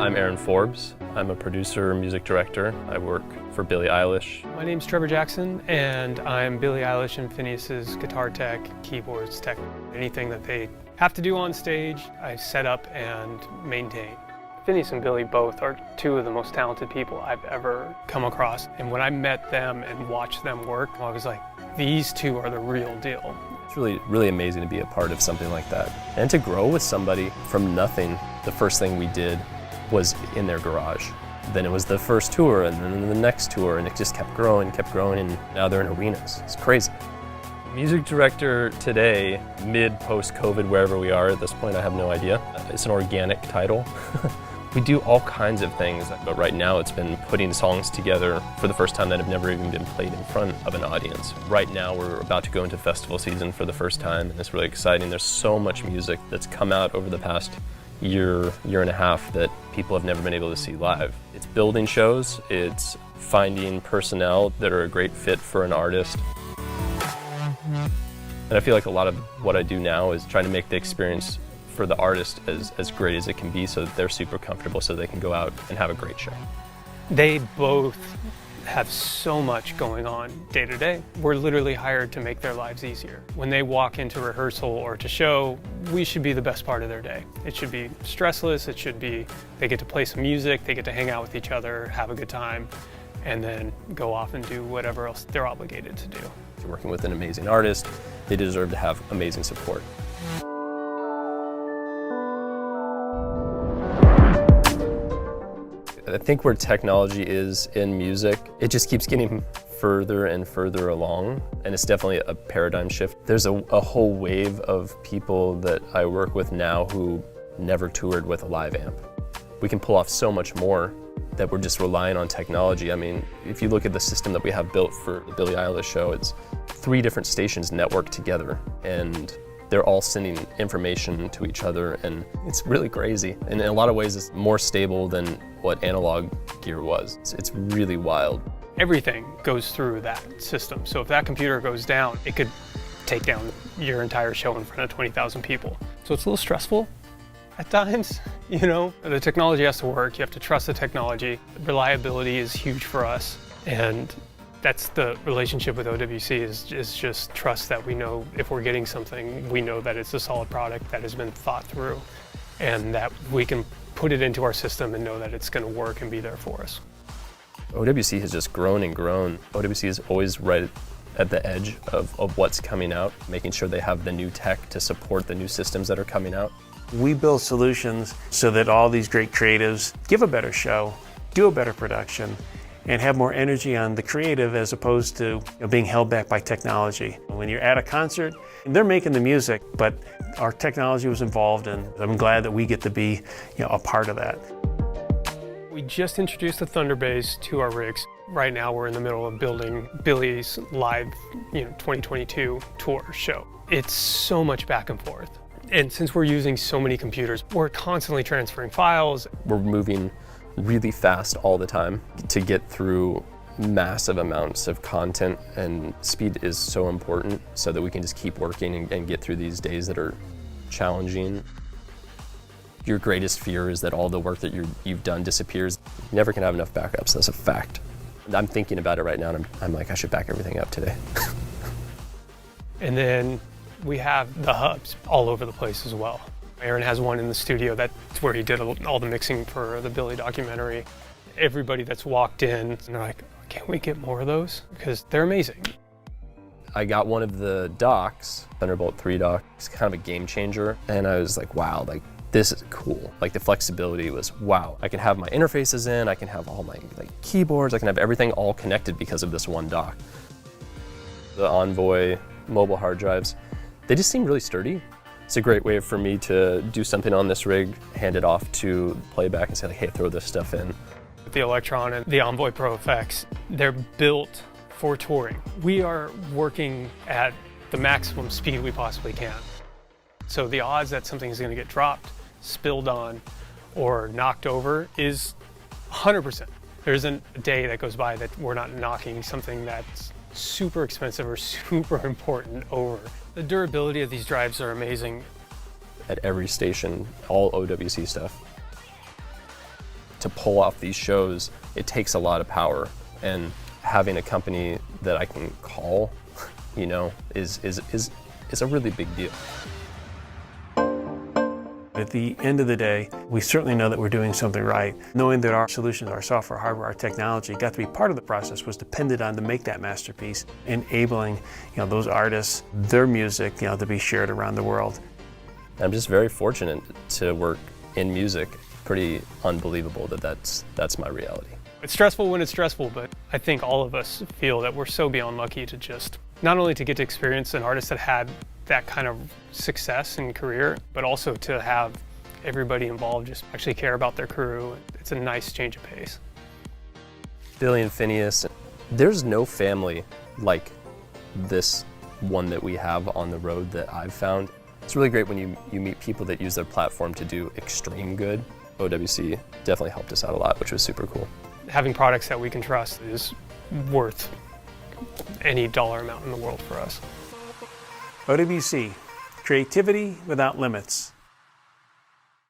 I'm Aaron Forbes. I'm a producer, music director. I work for Billie Eilish. My name's Trevor Jackson, and I'm Billie Eilish and Phineas's guitar tech, keyboards tech. Anything that they have to do on stage, I set up and maintain. Phineas and Billie both are two of the most talented people I've ever come across. And when I met them and watched them work, I was like, these two are the real deal. It's really amazing to be a part of something like that. And to grow with somebody from nothing. The first thing we did was in their garage. Then it was the first tour, and then the next tour, and it just kept growing, and now they're in arenas. It's crazy. Music director today, post-COVID, wherever we are at this point, I have no idea. It's an organic title. We do all kinds of things, but right now it's been putting songs together for the first time that have never even been played in front of an audience. Right now we're about to go into festival season for the first time, and it's really exciting. There's so much music that's come out over the past year and a half that people have never been able to see live. It's building shows, it's finding personnel that are a great fit for an artist. And I feel like a lot of what I do now is trying to make the experience for the artist as great as it can be, so that they're super comfortable, so they can go out and have a great show. They both have so much going on day to day. We're literally hired to make their lives easier. When they walk into rehearsal or to show, we should be the best part of their day. It should be stressless, it should be, they get to play some music, they get to hang out with each other, have a good time, and then go off and do whatever else they're obligated to do. You're working with an amazing artist, they deserve to have amazing support. I think where technology is in music, it just keeps getting further and further along, and it's definitely a paradigm shift. There's a whole wave of people that I work with now who never toured with a live amp. We can pull off so much more that we're just relying on technology. I mean, if you look at the system that we have built for the Billie Eilish show, it's 3 different stations networked together, and they're all sending information to each other, and it's really crazy. And in a lot of ways, it's more stable than what analog gear was. It's really wild. Everything goes through that system. So if that computer goes down, it could take down your entire show in front of 20,000 people. So it's a little stressful at times, you know? The technology has to work. You have to trust the technology. Reliability is huge for us. And that's the relationship with OWC is just trust that we know if we're getting something, we know that it's a solid product that has been thought through, and that we can put it into our system and know that it's going to work and be there for us. OWC has just grown and grown. OWC is always right at the edge of what's coming out, making sure they have the new tech to support the new systems that are coming out. We build solutions so that all these great creatives give a better show, do a better production, and have more energy on the creative as opposed to being held back by technology. When you're at a concert, they're making the music, but our technology was involved, and I'm glad that we get to be a part of that. We just introduced the ThunderBays to our rigs. Right now we're in the middle of building Billie's live 2022 tour show. It's so much back and forth. And since we're using so many computers, we're constantly transferring files. We're moving really fast all the time to get through massive amounts of content, and speed is so important so that we can just keep working and get through these days that are challenging. Your greatest fear is that all the work that you've done disappears. You never can have enough backups, that's a fact. I'm thinking about it right now, and I'm like, I should back everything up today. And then we have the hubs all over the place as well. Aaron has one in the studio. That's where he did all the mixing for the Billie documentary. Everybody that's walked in, and they're like, can't we get more of those? Because they're amazing. I got one of the docks, Thunderbolt 3 dock. It's kind of a game changer. And I was like, wow, like this is cool. Like the flexibility was, wow. I can have my interfaces in, I can have all my keyboards, I can have everything all connected because of this one dock. The Envoy mobile hard drives, they just seem really sturdy. It's a great way for me to do something on this rig, hand it off to playback and say like, hey, throw this stuff in. The Electron and the Envoy Pro effects, they're built for touring. We are working at the maximum speed we possibly can. So the odds that something is going to get dropped, spilled on, or knocked over is 100%. There isn't a day that goes by that we're not knocking something that's super expensive or super important over. The durability of these drives are amazing. At every station, all OWC stuff. to pull off these shows, it takes a lot of power. And having a company that I can call, you know, is a really big deal. At the end of the day, we certainly know that we're doing something right. Knowing that our solutions, our software, hardware, our technology got to be part of the process was dependent on to make that masterpiece, enabling, you know, those artists, their music, you know, to be shared around the world. I'm just very fortunate to work in music. Pretty unbelievable that that's my reality. It's stressful when it's stressful, but I think all of us feel that we're so beyond lucky to just not only to get to experience an artist that had that kind of success and career, but also to have everybody involved just actually care about their crew. It's a nice change of pace. Billy and Phineas, there's no family like this one that we have on the road that I've found. It's really great when you meet people that use their platform to do extreme good. OWC definitely helped us out a lot, which was super cool. Having products that we can trust is worth any dollar amount in the world for us. OWC, creativity without limits.